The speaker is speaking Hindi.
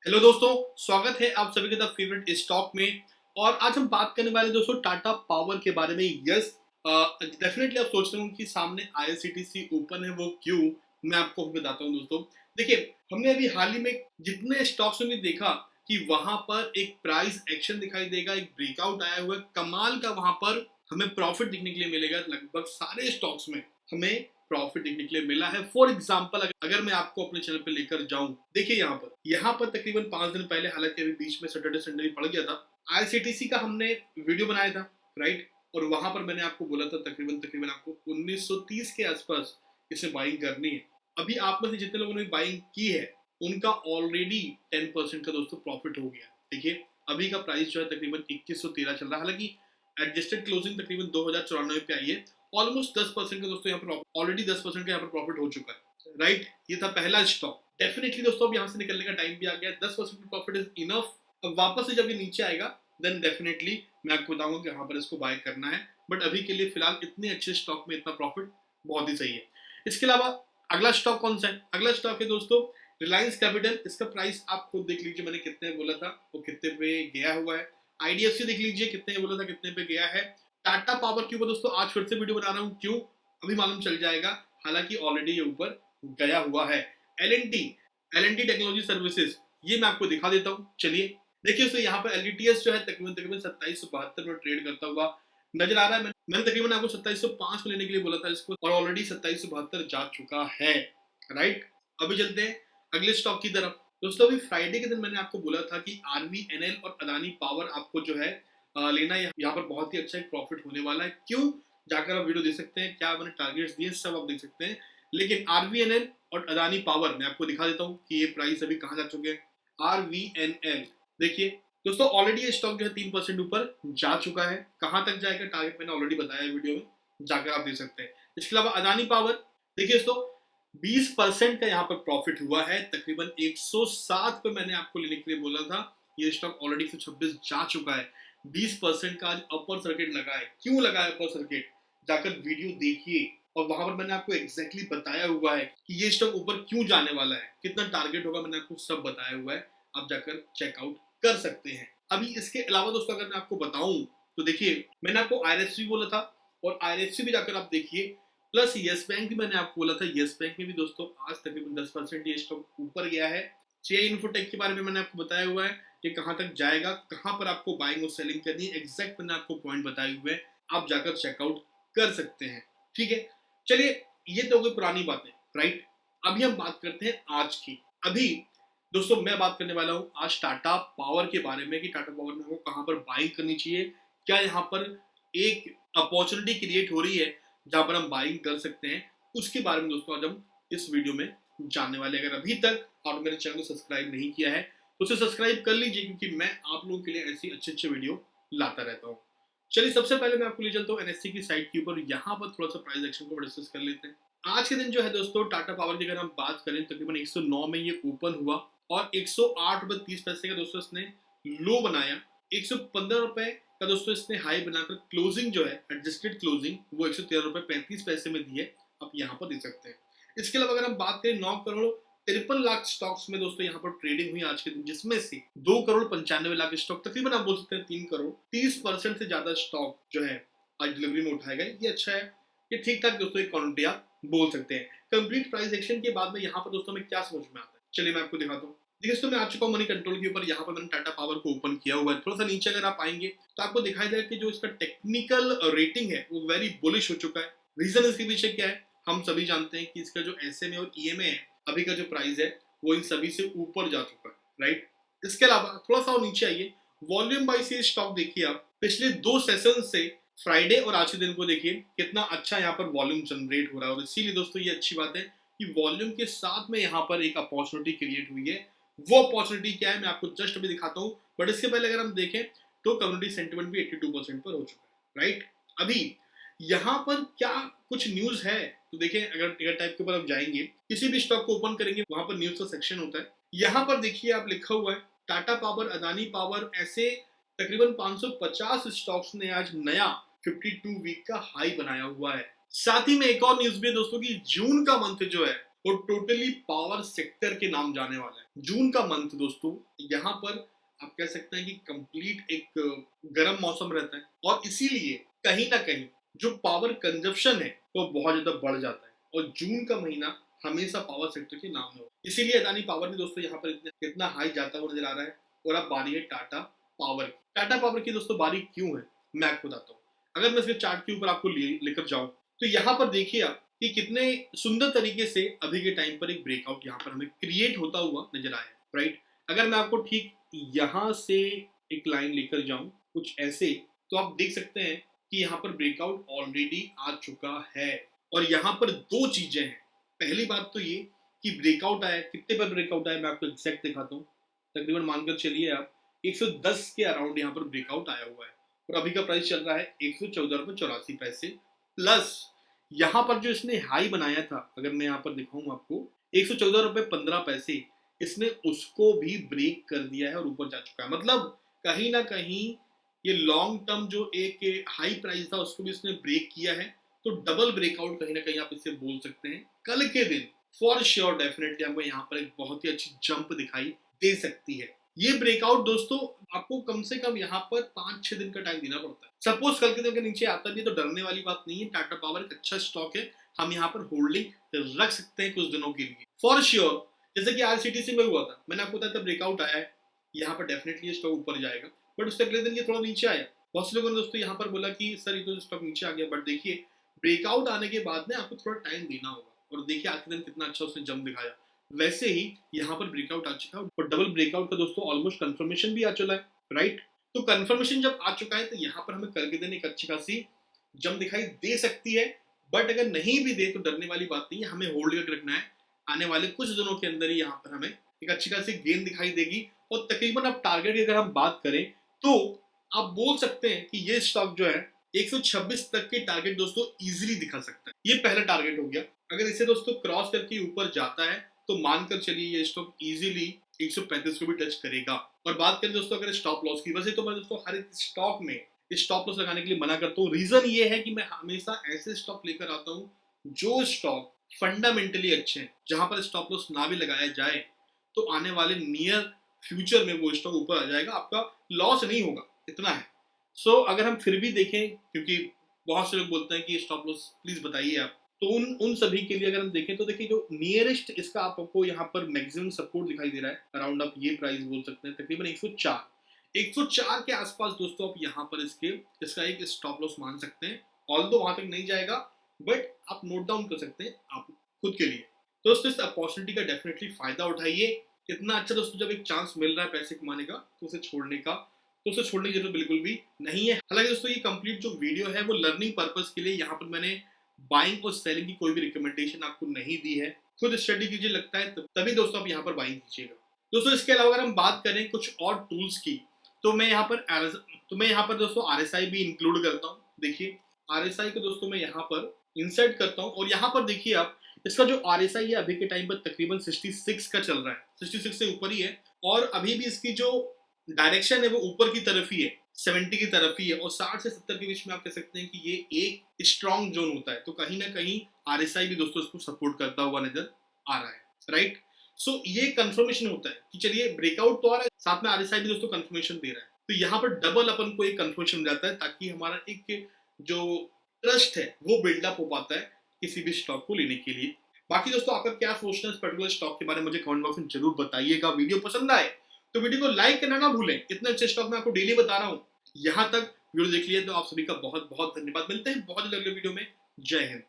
हेलो दोस्तों, स्वागत है आप सभी का द फेवरेट स्टॉक में। और आज हम बात करने वाले दोस्तों टाटा पावर के बारे में। यस, डेफिनेटली आप सोच रहे हो कि सामने आईआरसीटीसी ओपन है, वो क्यों? मैं आपको बताता हूँ दोस्तों। देखिए, हमने अभी हाल ही में जितने स्टॉक्स में भी देखा कि वहां पर एक प्राइस एक्शन दिखाई देगा, एक ब्रेकआउट आया हुआ है कमाल का। वहां पर हमें प्रॉफिट दिखने के लिए मिलेगा। लगभग सारे स्टॉक्स में हमें प्रॉफिट देखने के लिए मिला है। फॉर एग्जाम्पल अगर मैं आपको अपने चैनल पे लेकर जाऊं, देखिए यहाँ पर तकरीबन 5 दिन पहले, हालांकि अभी बीच में सैटरडे संडे भी पड़ गया था, आईआरसीटीसी का हमने वीडियो बनाया था, राइट। और वहां पर मैंने आपको बोला था तकरीबन तकरीबन आपको 1930 के आसपास इसे बाइंग करनी है। अभी आप में से जितने लोगों ने बाइंग की है उनका ऑलरेडी 10% का दोस्तों प्रॉफिट हो गया। देखिए, अभी का प्राइस जो है तकरीबन 2113 चल रहा है। हालांकि एडजस्टेड क्लोजिंग तकरीबन 2094 पे आई है। ऑलमोस्ट 10% का दोस्तों यहाँ पर ऑलरेडी 10% का यहाँ पर प्रॉफिट हो चुका है, राइट। ये था पहला स्टॉक। डेफिनेटली दोस्तों अब यहाँ से निकलने का टाइम भी आ गया। 10% का प्रॉफिट इज इनफ। अब वापस से जब ये नीचे आएगा देन डेफिनेटली मैं आपको बताऊंगा कि यहाँ पर इसको बाय करना है। बट अभी के लिए फिलहाल इतने अच्छे स्टॉक में इतना प्रॉफिट बहुत ही सही है। इसके अलावा अगला स्टॉक कौन सा है? अगला स्टॉक है दोस्तों रिलायंस कैपिटल। इसका प्राइस आप खुद देख लीजिए, मैंने कितने बोला था वो कितने पे गया हुआ है। आईडीएफसी देख लीजिए कितने बोला था कितने पे गया है। टाटा पावर के ऊपर दोस्तों आज फिर से वीडियो बना रहा हूँ, क्यों अभी मालूम चल जाएगा। हालांकि ऑलरेडी ये ऊपर गया हुआ है। एलएनटी एलएनटी टेक्नोलॉजी सर्विसेज, ये मैं आपको दिखा देता हूँ। चलिए देखिए, उससे यहाँ पर एलटीटीएस जो है तकरीबन तकरीबन 2772 में ट्रेड करता हुआ नजर आ रहा है। मैंने तकरीबन आपको 2705 में लेने के लिए बोला था इसको, और ऑलरेडी 2772 जा चुका है, राइट। अभी चलते हैं अगले स्टॉक की तरफ। दोस्तों अभी फ्राइडे के दिन मैंने आपको बोला था कि आरवीएनएल और अदानी पावर आपको जो है लेना है। यहाँ पर बहुत ही अच्छा एक प्रॉफिट होने वाला है। क्यों? जाकर आप वीडियो देख सकते हैं, क्या मैंने टारगेट्स दिए सब आप देख सकते हैं। लेकिन आरवीएनएल और अदानी पावर मैं आपको दिखा देता हूँ कि ये प्राइस अभी कहाँ जा चुके हैं। आरवीएनएल देखिए दोस्तों, ऑलरेडी ये स्टॉक जो है 3% ऊपर जा चुका है। कहाँ तक जाएगा टारगेट मैंने ऑलरेडी बताया है वीडियो में, जाकर आप देख सकते हैं। इसके अलावा अदानी पावर देखिए दोस्तों 20% का यहाँ पर प्रॉफिट हुआ है। तकरीबन 107 पे मैंने आपको लेने के लिए बोला था। ये स्टॉक ऑलरेडी 126 जा चुका है। 20% का आज अपर सर्किट लगा है। क्यों लगा है अपर सर्किट? जाकर वीडियो देखिए, और वहां पर मैंने आपको एग्जैक्टली बताया हुआ है कि ये स्टॉक ऊपर क्यों जाने वाला है, कितना टारगेट होगा, मैंने आपको सब बताया हुआ है। आप जाकर चेकआउट कर सकते हैं। अभी इसके अलावा दोस्तों अगर मैं आपको बताऊं तो देखिए, मैंने आपको आईआरएफसी बोला था, और आईआरएफसी भी जाकर आप देखिए। प्लस यस बैंक भी मैंने आपको बोला था। यस बैंक में भी दोस्तों आज तकरीबन 10% ये स्टॉक ऊपर गया है। चे इन्फोटेक के बारे में मैंने आपको बताया हुआ है कि कहां तक जाएगा, कहां पर आपको बाइंग और सेलिंग करनी है, एग्जैक्ट मैंने आपको पॉइंट बताए हुए हैं। आप जाकर चेकआउट कर सकते हैं, ठीक है। चलिए, ये तो हो गई पुरानी बातें, राइट। अभी हम बात करते हैं आज की। अभी दोस्तों मैं बात करने वाला हूं आज टाटा पावर के बारे में कि टाटा पावर में हमको कहां पर बाइंग करनी चाहिए। क्या यहाँ पर एक अपॉर्चुनिटी क्रिएट हो रही है जहां पर हम बाइंग कर सकते हैं, उसके बारे में दोस्तों आज हम इस वीडियो में जानने वाले। अगर अभी तक आप मेरे चैनल को सब्सक्राइब नहीं किया है तो उसे सब्सक्राइब कर लीजिए, क्योंकि मैं आप लोगों के लिए ऐसी अच्छे वीडियो लाता रहता हूँ। चलिए सबसे पहले मैं आपको ले चलता हूँ एनएससी की साइट के ऊपर। यहाँ पर थोड़ा सा प्राइस एक्शन को डिस्कस कर लेते हैं। आज के दिन जो है दोस्तों टाटा पावर की अगर हम बात करें तकरीबन 109 में ये ओपन हुआ, और 108 रुपए 30 पैसे का दोस्तों इसने लो बनाया। 115 रुपए का दोस्तों इसने हाई बनाकर क्लोजिंग जो है एडजस्टेड क्लोजिंग वो 113 रुपए 35 पैसे में दी है। आप यहाँ पर देख सकते हैं। इसके अलावा अगर हम बात करें 9 करोड़ 53 लाख स्टॉक्स में दोस्तों यहाँ पर ट्रेडिंग हुई आज के दिन, जिसमें से 2 करोड़ 95 लाख स्टॉक, तकरीबन आप बोल सकते हैं 3 करोड़ 30% से ज्यादा स्टॉक जो है आज डिलीवरी में उठाया गया। ये अच्छा है, ये ठीक ठाक दोस्तों एक क्वांटिटी आप बोल सकते हैं। कंप्लीट प्राइस एक्शन के बाद में यहाँ पर दोस्तों में क्या समझ में आता है, चलिए मैं आपको दिखाता हूँ। देखिए दोस्तों मैं आ चुका हूँ मनी कंट्रोल के ऊपर। यहाँ पर मैंने टाटा पावर को ओपन किया हुआ है। थोड़ा सा नीचे अगर आप आएंगे तो आपको दिखाई देगा कि जो इसका टेक्निकल रेटिंग है वो वेरी बुलिश हो चुका है। रीजन इसके पीछे क्या है हम सभी जानते हैं कि इसका जो एसएमए और ईएमए है अभी का जो प्राइस है वो इन सभी से ऊपर जा चुका है, राइट। इसके अलावा थोड़ा सा और नीचे आइए, वॉल्यूम वाइज ये स्टॉक देखिए आप। पिछले 2 सेशन से फ्राइडे और आज के दिन को देखिए कितना अच्छा यहाँ पर वॉल्यूम जनरेट हो रहा है। और इसीलिए दोस्तों ये अच्छी बात है कि वॉल्यूम के साथ में यहाँ पर एक अपॉर्चुनिटी क्रिएट हुई है। वो अपॉर्चुनिटी क्या है मैं आपको जस्ट अभी दिखाता हूँ। बट इसके पहले अगर हम देखें तो कम्युनिटी सेंटिमेंट भी 82% पर हो चुका है, राइट। अभी यहाँ पर क्या कुछ न्यूज है तो देखिए, अगर टिकर टाइप के ऊपर आप जाएंगे, किसी भी स्टॉक को ओपन करेंगे वहां पर न्यूज का सेक्शन होता है। यहाँ पर देखिए आप लिखा हुआ है टाटा पावर, अदानी पावर, ऐसे तकरीबन 550 स्टॉक्स ने आज नया 52 वीक का हाई बनाया हुआ है। साथ ही में एक और न्यूज भी है दोस्तों की जून का मंथ जो है और टोटली पावर सेक्टर के नाम जाने वाला है। जून का मंथ दोस्तों, यहाँ पर आप कह सकते हैं कि कंप्लीट एक गर्म मौसम रहता है और इसीलिए कहीं ना कहीं जो पावर कंजप्शन है वो बहुत ज्यादा बढ़ जाता है और जून का महीना हमेशा पावर सेक्टर के नाम में हो, इसीलिए अदानी पावर भी दोस्तों यहाँ पर इतना हाई जाता हुआ नजर आ रहा है। और अब बारी है टाटा पावर की। टाटा पावर की दोस्तों बारी क्यों है मैं आपको बताता हूँ। अगर मैं इसके चार्ट के ऊपर आपको लेकर जाऊं तो यहाँ पर देखिए आप कि कितने सुंदर तरीके से अभी के टाइम पर एक ब्रेकआउट यहाँ पर हमें क्रिएट होता हुआ नजर आया, राइट। अगर मैं आपको ठीक यहाँ से एक लाइन लेकर जाऊं कुछ ऐसे, तो आप देख सकते हैं कि यहाँ पर ब्रेकआउट ऑलरेडी आ चुका है और यहाँ पर दो चीजें हैं। पहली बात तो ये कि ब्रेकआउट आया, कितने पर ब्रेकआउट आया मैं आपको एग्जैक्ट दिखाता हूँ। तकरीबन मानकर चलिए आप 110 के अराउंड यहाँ पर ब्रेकआउट आया हुआ है और अभी का प्राइस चल रहा है 114.84 प्लस यहाँ पर जो इसने हाई बनाया था, अगर मैं यहाँ पर दिखाऊं आपको 114.15, इसने उसको भी ब्रेक कर दिया है और ऊपर जा चुका है। मतलब कहीं ना कहीं ये लॉन्ग टर्म जो एक हाई प्राइस था उसको भी इसने ब्रेक किया है। तो डबल ब्रेकआउट कहीं ना कहीं आप इससे बोल सकते हैं। कल के दिन फॉर श्योर डेफिनेटली हमको यहाँ पर एक बहुत ही अच्छी जंप दिखाई दे सकती है। ये ब्रेकआउट दोस्तों आपको कम से कम यहाँ पर 5-6 दिन का टाइम देना पड़ता है। सपोज कल के दिन के नीचे आता भी तो डरने वाली बात नहीं है। टाटा पावर एक अच्छा स्टॉक है, हम यहाँ पर होल्डिंग रख सकते हैं कुछ दिनों के लिए फॉर श्योर। जैसे कि आरसीटीसी में हुआ था, मैंने आपको बताया था ब्रेकआउट आया है, यहाँ पर डेफिनेटली स्टॉक ऊपर जाएगा, बट उससे अगले दिन ये थोड़ा नीचे आया। बहुत से लोगों ने दोस्तों यहाँ पर बोला कि सर ये तो स्टॉक नीचे आ गया, बट देखिए ब्रेकआउट आने के बाद में आपको थोड़ा टाइम देना होगा और देखिए आज के दिन कितना अच्छा उसने जंप दिखाया। वैसे ही यहाँ पर ब्रेकआउट आ चुका है और डबल ब्रेकआउट का दोस्तों ऑलमोस्ट कंफर्मेशन भी आ चुका है, राइट। तो कंफर्मेशन जब आ चुका है तो यहाँ पर हमें कल के दिन एक अच्छी खासी जंप दिखाई दे सकती है, बट अगर नहीं भी दे तो डरने वाली बात नहीं है, हमें होल्ड करके रखना है। आने वाले कुछ दिनों के अंदर ही यहाँ पर हमें एक अच्छी खासी गेन दिखाई देगी और तकरीबन अब टारगेट की अगर हम बात करें तो आप बोल सकते हैं कि ये स्टॉक जो है 126 तक के टारगेट दोस्तों इजीली दिखा सकता है। ये पहला टारगेट हो गया। अगर इसे दोस्तों क्रॉस करके ऊपर जाता है तो मानकर चलिए ये स्टॉक इजीली 135 को भी टच करेगा। और बात करें दोस्तों अगर स्टॉप लॉस की, वजह तो मैं दोस्तों हर एक स्टॉक में स्टॉप लॉस लगाने के लिए मना करता हूँ। रीजन ये है कि मैं हमेशा ऐसे स्टॉक लेकर आता हूँ जो स्टॉक फंडामेंटली अच्छे हैं, जहां पर स्टॉप लॉस ना भी लगाया जाए तो आने वाले नियर फ्यूचर में वो स्टॉक ऊपर आ जाएगा, आपका लॉस नहीं होगा, इतना है। सो अगर हम फिर भी देखें, क्योंकि बहुत से लोग बोलते हैं कि स्टॉप लॉस प्लीज बताइए आप, तो उन सभी के लिए अगर हम देखें तो देखिए जो नियरेस्ट इसका आपको यहाँ पर मैक्सिमम सपोर्ट दिखाई दे रहा है अराउंड आप ये प्राइस बोल सकते हैं तकरीबन 104 के आसपास दोस्तों आप यहाँ पर इसका एक स्टॉप लॉस मान सकते हैं। ऑल्दो वहां तक नहीं जाएगा बट आप नोट डाउन कर सकते हैं आप खुद के लिए। दोस्तों इस अपॉर्चुनिटी का डेफिनेटली फायदा उठाइए। इतना अच्छा दोस्तों जब एक चांस मिल रहा है पैसे कमाने का तो उसे छोड़ने की जरूरत बिल्कुल भी नहीं है। हालांकि दोस्तों ये कंप्लीट जो वीडियो है वो लर्निंग पर्पस के लिए, यहाँ पर मैंने बाइंग और सेलिंग की कोई भी रिकमेंडेशन आपको नहीं दी है, खुद स्टडी कीजिए, लगता है तभी दोस्तों आप यहाँ पर बाइंग कीजिएगा। दोस्तों इसके अलावा अगर हम बात करें कुछ और टूल्स की तो मैं यहाँ पर दोस्तों आरएसआई भी इंक्लूड करता हूँ। देखिए आरएसआई को दोस्तों मैं यहाँ पर इंसर्ट करता हूँ और यहाँ पर देखिए आप इसका जो आरएसआई है अभी के टाइम पर तकरीबन 66 का चल रहा है, 66 से ऊपर ही है और अभी भी इसकी जो डायरेक्शन है वो ऊपर की तरफ ही है, 70 की तरफ ही है और 60 से 70 के बीच में आप कह सकते हैं कि ये एक स्ट्रॉन्ग जोन होता है। तो कहीं ना कहीं आरएसआई भी दोस्तों इसको सपोर्ट करता हुआ नजर आ रहा है, राइट। सो ये कंफर्मेशन होता है कि चलिए ब्रेकआउट तो आ रहा है, साथ में आरएसआई भी दोस्तों कंफर्मेशन दे रहा है, तो यहाँ पर डबल अपन को एक कंफर्मेशन मिल जाता है ताकि हमारा एक जो ट्रस्ट है वो बिल्डअप हो पाता है किसी भी स्टॉक को लेने के लिए। बाकी दोस्तों आपका क्या सोचना है इस पर्टिकुलर स्टॉक के बारे में मुझे कमेंट बॉक्स में जरूर बताइएगा। वीडियो पसंद आए तो वीडियो को लाइक करना ना भूलें, इतने अच्छे स्टॉक मैं आपको डेली बता रहा हूँ। यहाँ तक वीडियो देख लिया तो आप सभी का बहुत बहुत धन्यवाद। मिलते हैं बहुत जल्द अगले वीडियो में। जय हिंद।